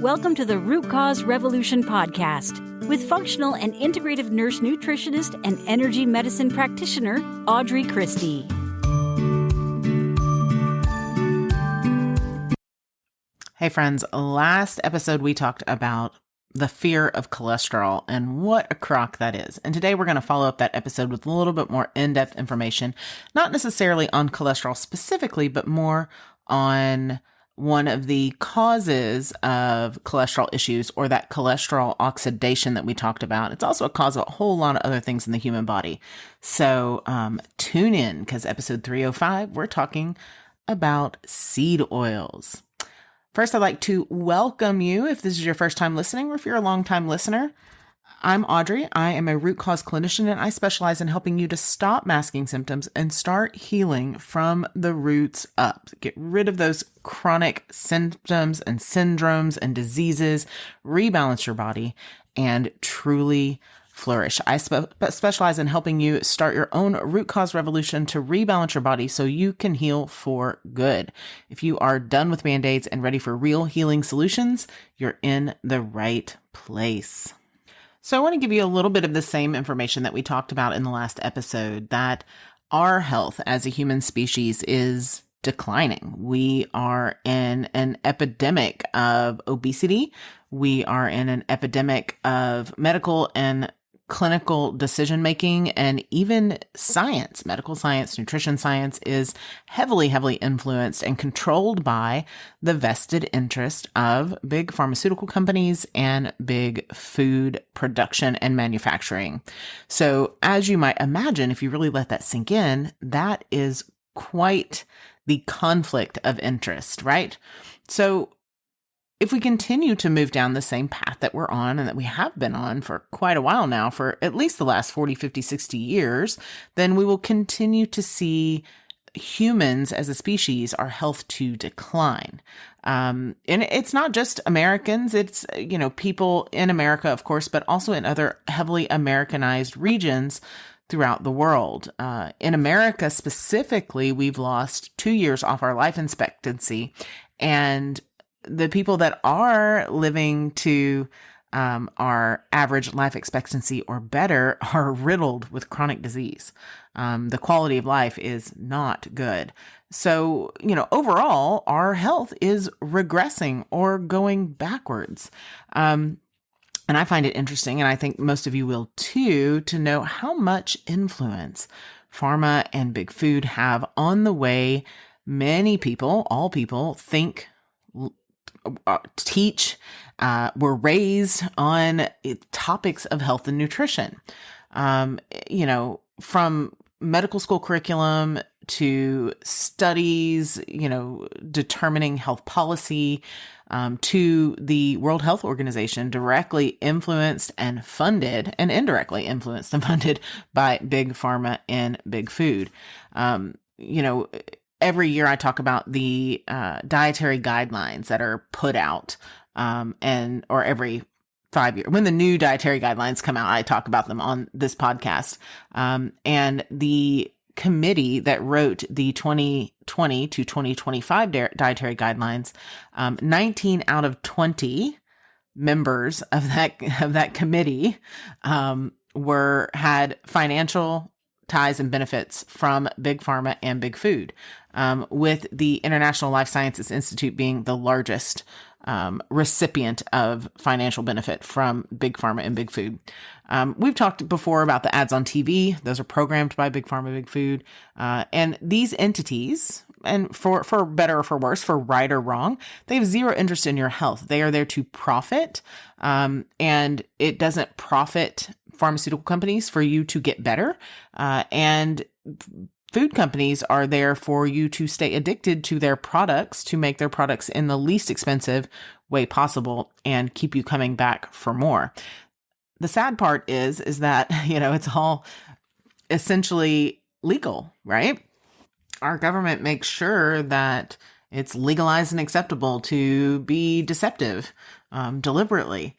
Welcome to the Root Cause Revolution podcast with functional and integrative nurse nutritionist and energy medicine practitioner, Audrey Christie. Hey friends, last episode we talked about the fear of cholesterol and what a crock that is. And today we're going to follow up that episode with a little bit more in-depth information, not necessarily on cholesterol specifically, but more on one of the causes of cholesterol issues, or that cholesterol oxidation that we talked about. It's also a cause of a whole lot of other things in the human body. So tune in, because episode 305, we're talking about seed oils. First, I'd like to welcome you if this is your first time listening, or if you're a long-time listener. I'm Audrey. I am a root cause clinician, and I specialize in helping you to stop masking symptoms and start healing from the roots up. Get rid of those chronic symptoms and syndromes and diseases, rebalance your body, and truly flourish. I specialize in helping you start your own root cause revolution to rebalance your body so you can heal for good. If you are done with Band-Aids and ready for real healing solutions, you're in the right place. So I want to give you a little bit of the same information that we talked about in the last episode, that our health as a human species is declining. We are in an epidemic of obesity. We are in an epidemic of medical and clinical decision-making, and even science, medical science, nutrition science is heavily influenced and controlled by the vested interest of big pharmaceutical companies and big food production and manufacturing. So as you might imagine, if you really let that sink in, that is quite the conflict of interest, right? So if we continue to move down the same path that we're on and that we have been on for quite a while now, for at least the last 40, 50, 60 years, then we will continue to see humans as a species, our health to decline. And it's not just Americans, it's, people in America, of course, but also in other heavily Americanized regions throughout the world. In America specifically, we've lost 2 years off our life expectancy, and the people that are living to our average life expectancy or better are riddled with chronic disease. The quality of life is not good. So, overall, our health is regressing or going backwards. And I find it interesting, and I think most of you will too, to know how much influence pharma and big food have on the way many people, all people, think, teach, were raised on topics of health and nutrition. From medical school curriculum to studies, determining health policy, to the World Health Organization, directly influenced and funded, and indirectly influenced and funded by big pharma and big food. Every year I talk about the dietary guidelines that are put out, or every 5 years. When the new dietary guidelines come out, I talk about them on this podcast. And the committee that wrote the 2020 to 2025 dietary guidelines, 19 out of 20 members of that committee had financial ties and benefits from big pharma and big food, with the International Life Sciences Institute being the largest recipient of financial benefit from big pharma and big food. We've talked before about the ads on TV. Those are programmed by big pharma, big food. And these entities, and for better or for worse, for right or wrong, they have zero interest in your health. They are there to profit. And it doesn't profit pharmaceutical companies for you to get better. And food companies are there for you to stay addicted to their products, to make their products in the least expensive way possible and keep you coming back for more. The sad part is that, it's all essentially legal, right? Our government makes sure that it's legalized and acceptable to be deceptive, deliberately.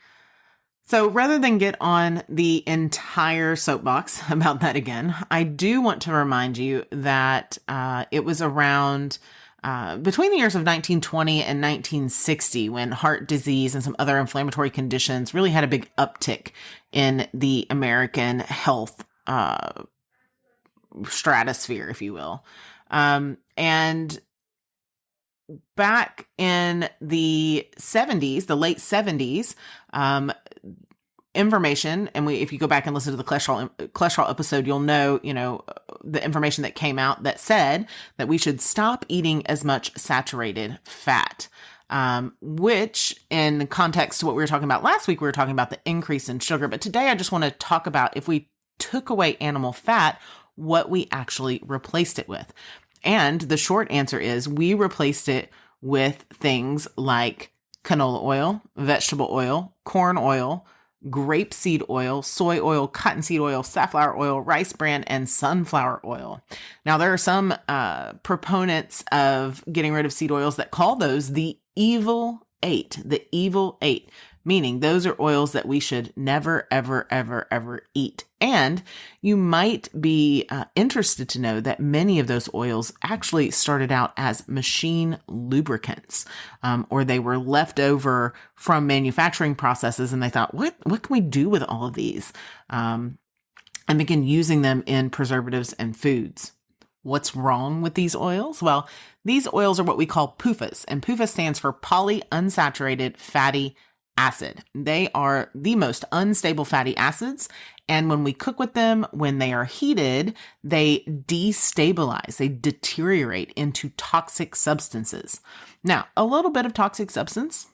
So rather than get on the entire soapbox about that again, I do want to remind you that it was around Between the years of 1920 and 1960, when heart disease and some other inflammatory conditions really had a big uptick in the American health stratosphere, if you will. And back in the 70s, the late 70s, information, and if you go back and listen to the cholesterol episode, you'll know, the information that came out that said that we should stop eating as much saturated fat, which in context to what we were talking about last week, we were talking about the increase in sugar. But today I just want to talk about if we took away animal fat, what we actually replaced it with. And the short answer is we replaced it with things like canola oil, vegetable oil, corn oil, grapeseed oil, soy oil, cottonseed oil, safflower oil, rice bran, and sunflower oil. Now, there are some proponents of getting rid of seed oils that call those the evil eight, meaning those are oils that we should never, ever, ever, ever eat. And you might be interested to know that many of those oils actually started out as machine lubricants, or they were left over from manufacturing processes. And they thought, what can we do with all of these? And began using them in preservatives and foods. What's wrong with these oils? Well, these oils are what we call PUFAs, and PUFA stands for polyunsaturated fatty acid. They are the most unstable fatty acids. And when we cook with them, when they are heated, they destabilize, they deteriorate into toxic substances. Now, a little bit of toxic substance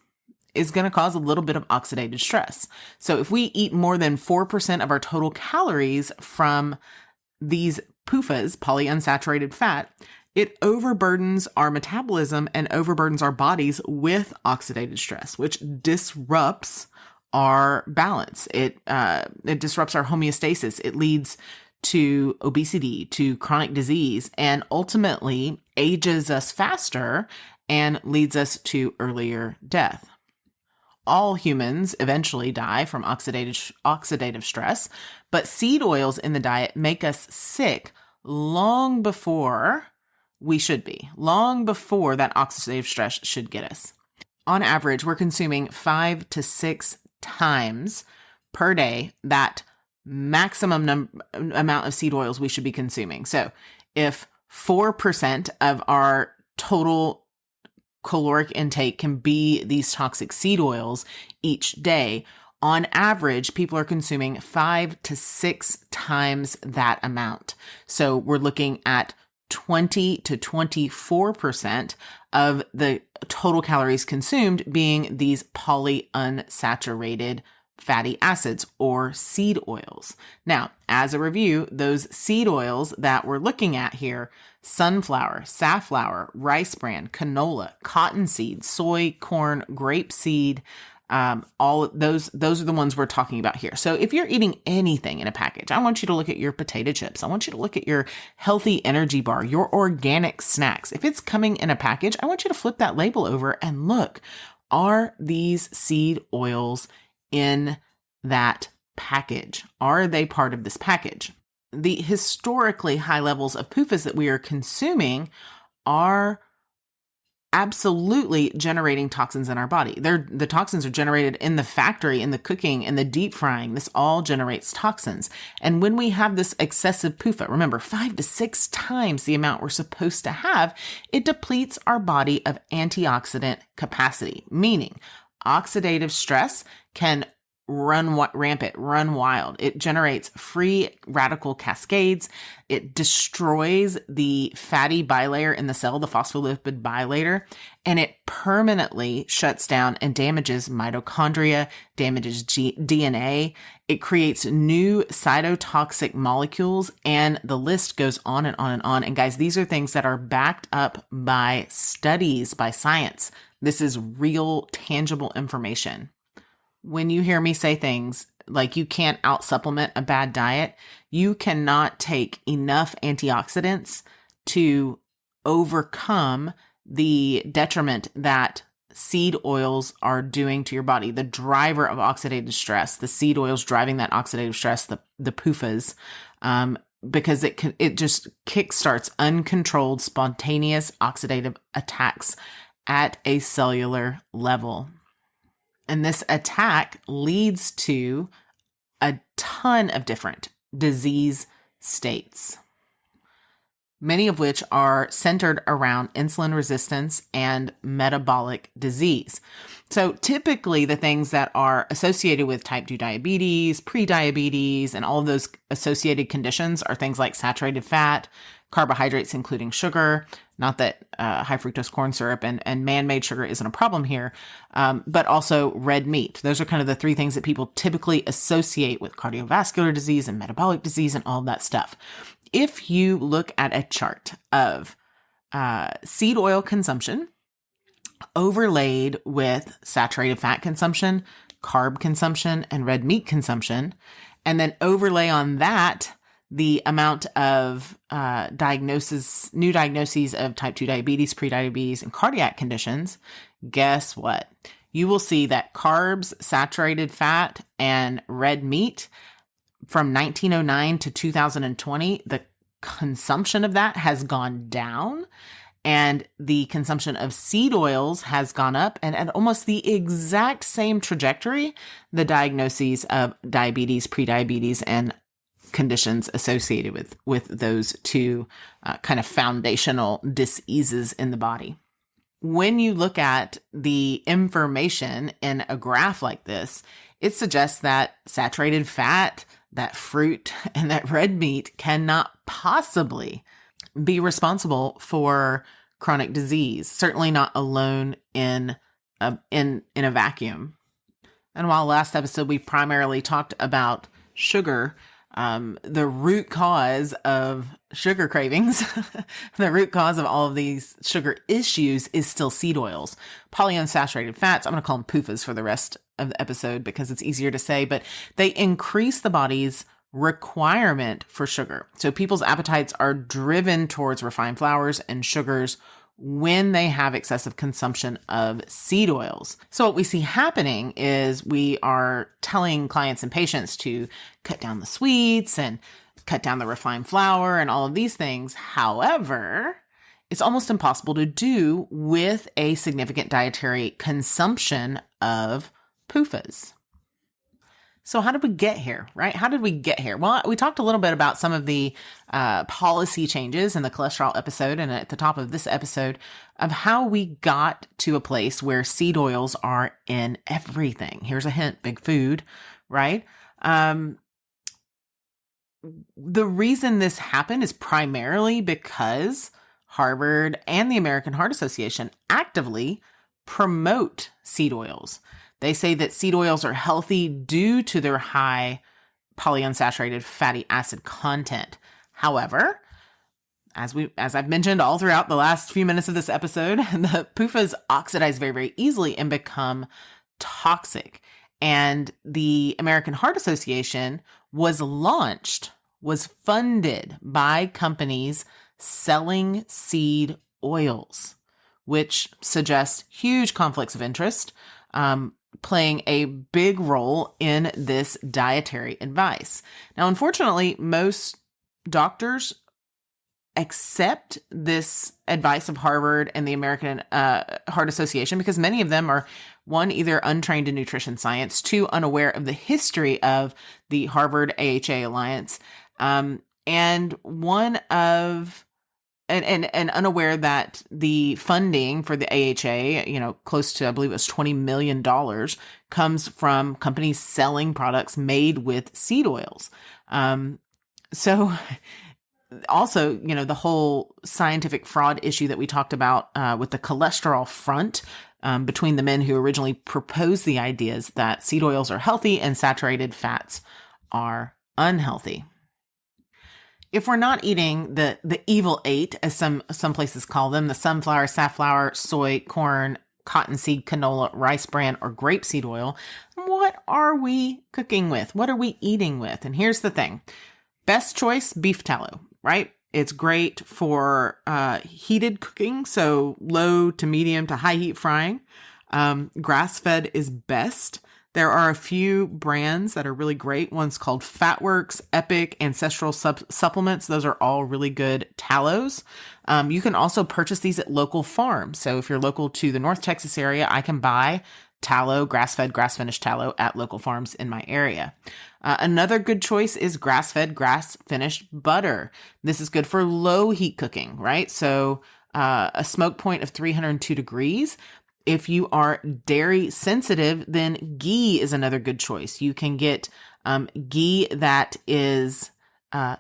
is going to cause a little bit of oxidative stress. So if we eat more than 4% of our total calories from these PUFAs, polyunsaturated fat, it overburdens our metabolism and overburdens our bodies with oxidative stress, which disrupts our balance. It disrupts our homeostasis. It leads to obesity, to chronic disease, and ultimately ages us faster and leads us to earlier death. All humans eventually die from oxidative stress, but seed oils in the diet make us sick long before we should be, long before that oxidative stress should get us. On average, we're consuming 5 to 6 times per day that maximum amount of seed oils we should be consuming. So if 4% of our total caloric intake can be these toxic seed oils each day, on average, people are consuming 5 to 6 times that amount. So we're looking at 20 to 24% of the total calories consumed being these polyunsaturated fatty acids or seed oils. Now, as a review, those seed oils that we're looking at here, sunflower, safflower, rice bran, canola, cottonseed, soy, corn, grapeseed, all those are the ones we're talking about here. So if you're eating anything in a package, I want you to look at your potato chips. I want you to look at your healthy energy bar, your organic snacks. If it's coming in a package, I want you to flip that label over and look, are these seed oils in that package? Are they part of this package? The historically high levels of PUFAs that we are consuming are absolutely generating toxins in our body. The toxins are generated in the factory, in the cooking, in the deep frying. This all generates toxins. And when we have this excessive PUFA, remember 5 to 6 times the amount we're supposed to have, it depletes our body of antioxidant capacity, meaning oxidative stress can run rampant, run wild. It generates free radical cascades. It destroys the fatty bilayer in the cell, the phospholipid bilayer, and it permanently shuts down and damages mitochondria, damages DNA. It creates new cytotoxic molecules, and the list goes on and on and on. And guys, these are things that are backed up by studies, by science. This is real, tangible information. When you hear me say things like you can't out-supplement a bad diet, you cannot take enough antioxidants to overcome the detriment that seed oils are doing to your body. The driver of oxidative stress, the seed oils driving that oxidative stress, the PUFAs, because it just kickstarts uncontrolled, spontaneous oxidative attacks at a cellular level. And this attack leads to a ton of different disease states, many of which are centered around insulin resistance and metabolic disease. So typically the things that are associated with type 2 diabetes, prediabetes, and all of those associated conditions are things like saturated fat, carbohydrates, including sugar. Not that high fructose corn syrup and man-made sugar isn't a problem here, but also red meat. Those are kind of the three things that people typically associate with cardiovascular disease and metabolic disease and all of that stuff. If you look at a chart of seed oil consumption overlaid with saturated fat consumption, carb consumption, and red meat consumption, and then overlay on that the amount of new diagnoses of type 2 diabetes, prediabetes, and cardiac conditions, guess what? You will see that carbs, saturated fat, and red meat from 1909 to 2020, the consumption of that has gone down, and the consumption of seed oils has gone up, and at almost the exact same trajectory, the diagnoses of diabetes, prediabetes, and conditions associated with those two kind of foundational diseases in the body. When you look at the information in a graph like this, it suggests that saturated fat, that fruit, and that red meat cannot possibly be responsible for chronic disease, certainly not alone in a vacuum. And while last episode we primarily talked about sugar, the root cause of sugar cravings, the root cause of all of these sugar issues is still seed oils. Polyunsaturated fats, I'm going to call them PUFAs for the rest of the episode because it's easier to say, but they increase the body's requirement for sugar. So people's appetites are driven towards refined flours and sugars when they have excessive consumption of seed oils. So what we see happening is we are telling clients and patients to cut down the sweets and cut down the refined flour and all of these things. However, it's almost impossible to do with a significant dietary consumption of PUFAs. So how did we get here, right? How did we get here? Well, we talked a little bit about some of the policy changes in the cholesterol episode and at the top of this episode of how we got to a place where seed oils are in everything. Here's a hint, big food, right? The reason this happened is primarily because Harvard and the American Heart Association actively promote seed oils. They say that seed oils are healthy due to their high polyunsaturated fatty acid content. However, as I've mentioned all throughout the last few minutes of this episode, the PUFAs oxidize very, very easily and become toxic. And the American Heart Association was funded by companies selling seed oils, which suggests huge conflicts of interest, playing a big role in this dietary advice. Now, unfortunately, most doctors accept this advice of Harvard and the American Heart Association because many of them are, one, either untrained in nutrition science, two, unaware of the history of the Harvard AHA Alliance, and unaware that the funding for the AHA, close to, I believe it was $20 million, comes from companies selling products made with seed oils. So also, the whole scientific fraud issue that we talked about with the cholesterol front between the men who originally proposed the ideas that seed oils are healthy and saturated fats are unhealthy. If we're not eating the evil eight, as some places call them, the sunflower, safflower, soy, corn, cottonseed, canola, rice bran, or grapeseed oil, what are we cooking with? What are we eating with? And here's the thing. Best choice, beef tallow, right? It's great for heated cooking, so low to medium to high heat frying. Grass-fed is best. There are a few brands that are really great. One's called Fatworks, Epic, Ancestral Supplements. Those are all really good tallows. You can also purchase these at local farms. So if you're local to the North Texas area, I can buy tallow, grass-fed, grass-finished tallow at local farms in my area. Another good choice is grass-fed, grass-finished butter. This is good for low heat cooking, right? So a smoke point of 302 degrees. If you are dairy sensitive, then ghee is another good choice. You can get ghee that is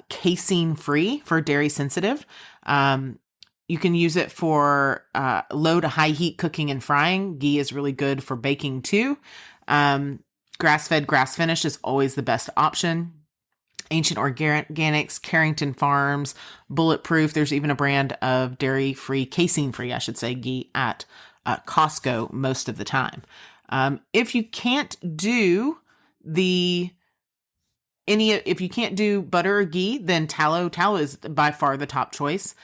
casein free for dairy sensitive. You can use it for low to high heat cooking and frying. Ghee is really good for baking too. Grass-fed, grass-finished is always the best option. Ancient Organics, Carrington Farms, Bulletproof. There's even a brand of dairy-free, casein-free, I should say, ghee at Costco most of the time. If you can't do if you can't do butter or ghee, then tallow is by far the top choice.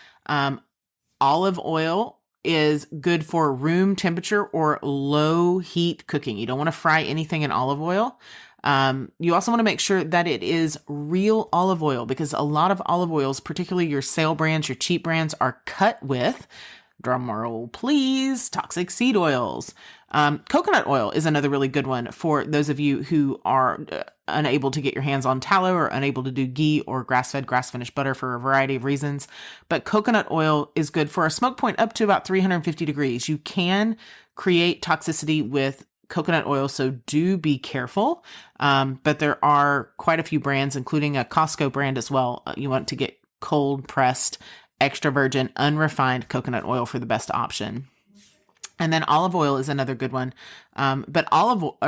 Olive oil is good for room temperature or low heat cooking. You don't want to fry anything in olive oil. You also want to make sure that it is real olive oil, because a lot of olive oils, particularly your sale brands, your cheap brands, are cut with, drum roll please, toxic seed oils. Coconut oil is another really good one for those of you who are unable to get your hands on tallow or unable to do ghee or grass-fed, grass-finished butter for a variety of reasons. But coconut oil is good for a smoke point up to about 350 degrees. You can create toxicity with coconut oil, so do be careful. But there are quite a few brands, including a Costco brand as well. You want to get cold pressed, extra virgin, unrefined coconut oil for the best option. And then olive oil is another good one. But avocado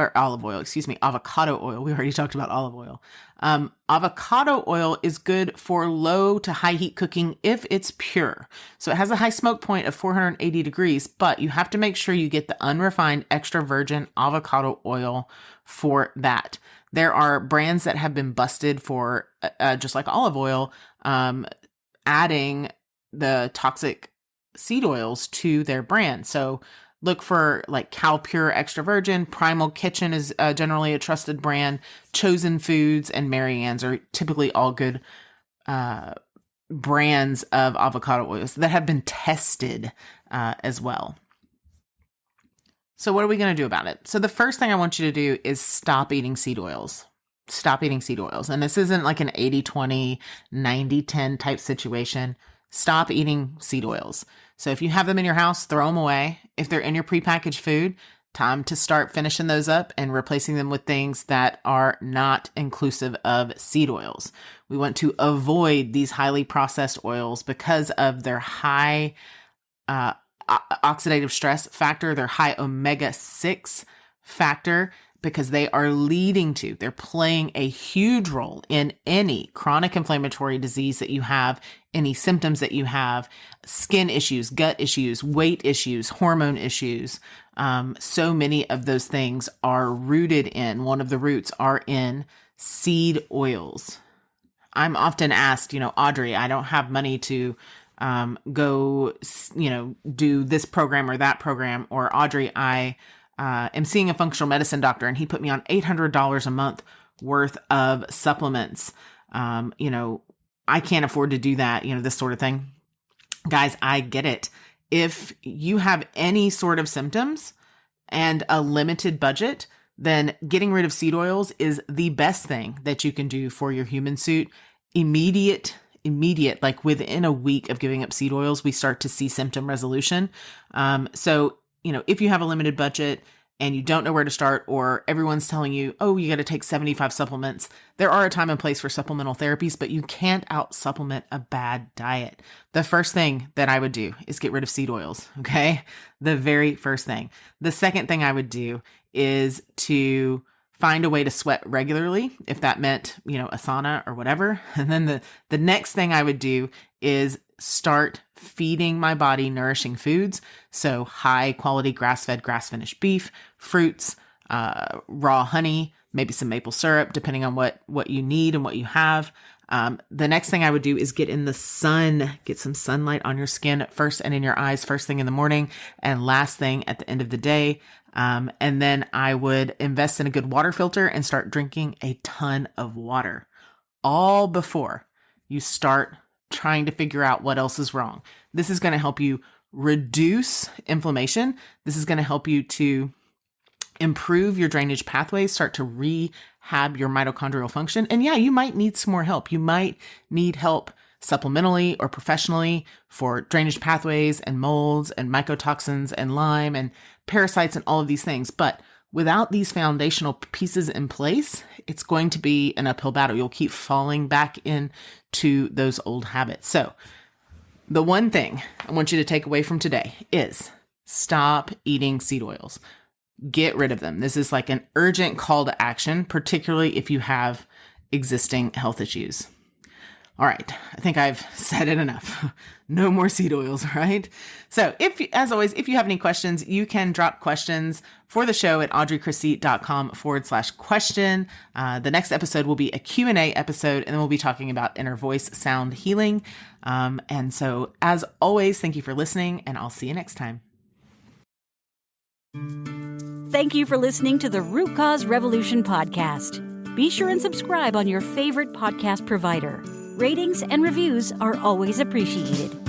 oil. We already talked about olive oil. Avocado oil is good for low to high heat cooking if it's pure. So it has a high smoke point of 480 degrees, but you have to make sure you get the unrefined extra virgin avocado oil for that. There are brands that have been busted for, just like olive oil, adding the toxic seed oils to their brand. So look for like Cow Pure Extra Virgin. Primal Kitchen is generally a trusted brand. Chosen Foods and Marianne's are typically all good brands of avocado oils that have been tested as well. So what are we going to do about it? So the first thing I want you to do is stop eating seed oils. Stop eating seed oils. And this isn't like an 80-20, 90-10 type situation. Stop eating seed oils. So if you have them in your house, throw them away. If they're in your prepackaged food, time to start finishing those up and replacing them with things that are not inclusive of seed oils. We want to avoid these highly processed oils because of their high oxidative stress factor, their high omega-6 factor, because they're playing a huge role in any chronic inflammatory disease that you have, any symptoms that you have, skin issues, gut issues, weight issues, hormone issues. So many of those things are one of the roots are in seed oils. I'm often asked, Audrey, I don't have money to go, do this program or that program, or Audrey, I am seeing a functional medicine doctor and he put me on $800 a month worth of supplements. I can't afford to do that, this sort of thing. Guys, I get it. If you have any sort of symptoms and a limited budget, then getting rid of seed oils is the best thing that you can do for your human suit. Immediate, like within a week of giving up seed oils, we start to see symptom resolution. So if you have a limited budget and you don't know where to start, or everyone's telling you, oh, you got to take 75 supplements, there are a time and place for supplemental therapies, but you can't out supplement a bad diet. The first thing that I would do is get rid of seed oils. Okay. The very first thing. The second thing I would do is to find a way to sweat regularly, if that meant, a sauna or whatever. And then the next thing I would do is start feeding my body nourishing foods. So high quality grass-fed, grass-finished beef, fruits, raw honey, maybe some maple syrup, depending on what you need and what you have. The next thing I would do is get in the sun, get some sunlight on your skin first and in your eyes first thing in the morning, and last thing at the end of the day. And then I would invest in a good water filter and start drinking a ton of water, all before you start trying to figure out what else is wrong. This is going to help you reduce inflammation. This is going to help you to improve your drainage pathways, start to rehab your mitochondrial function. And yeah, you might need some more help. You might need help supplementally or professionally for drainage pathways and molds and mycotoxins and Lyme and parasites and all of these things. But without these foundational pieces in place, it's going to be an uphill battle. You'll keep falling back into those old habits. So the one thing I want you to take away from today is stop eating seed oils. Get rid of them. This is like an urgent call to action, particularly if you have existing health issues. All right. I think I've said it enough. No more seed oils, right? So as always, if you have any questions, you can drop questions for the show at audreychristie.com/question. The next episode will be a Q&A episode, and then we'll be talking about inner voice sound healing. And so as always, thank you for listening, and I'll see you next time. Thank you for listening to the Root Cause Revolution podcast. Be sure and subscribe on your favorite podcast provider. Ratings and reviews are always appreciated.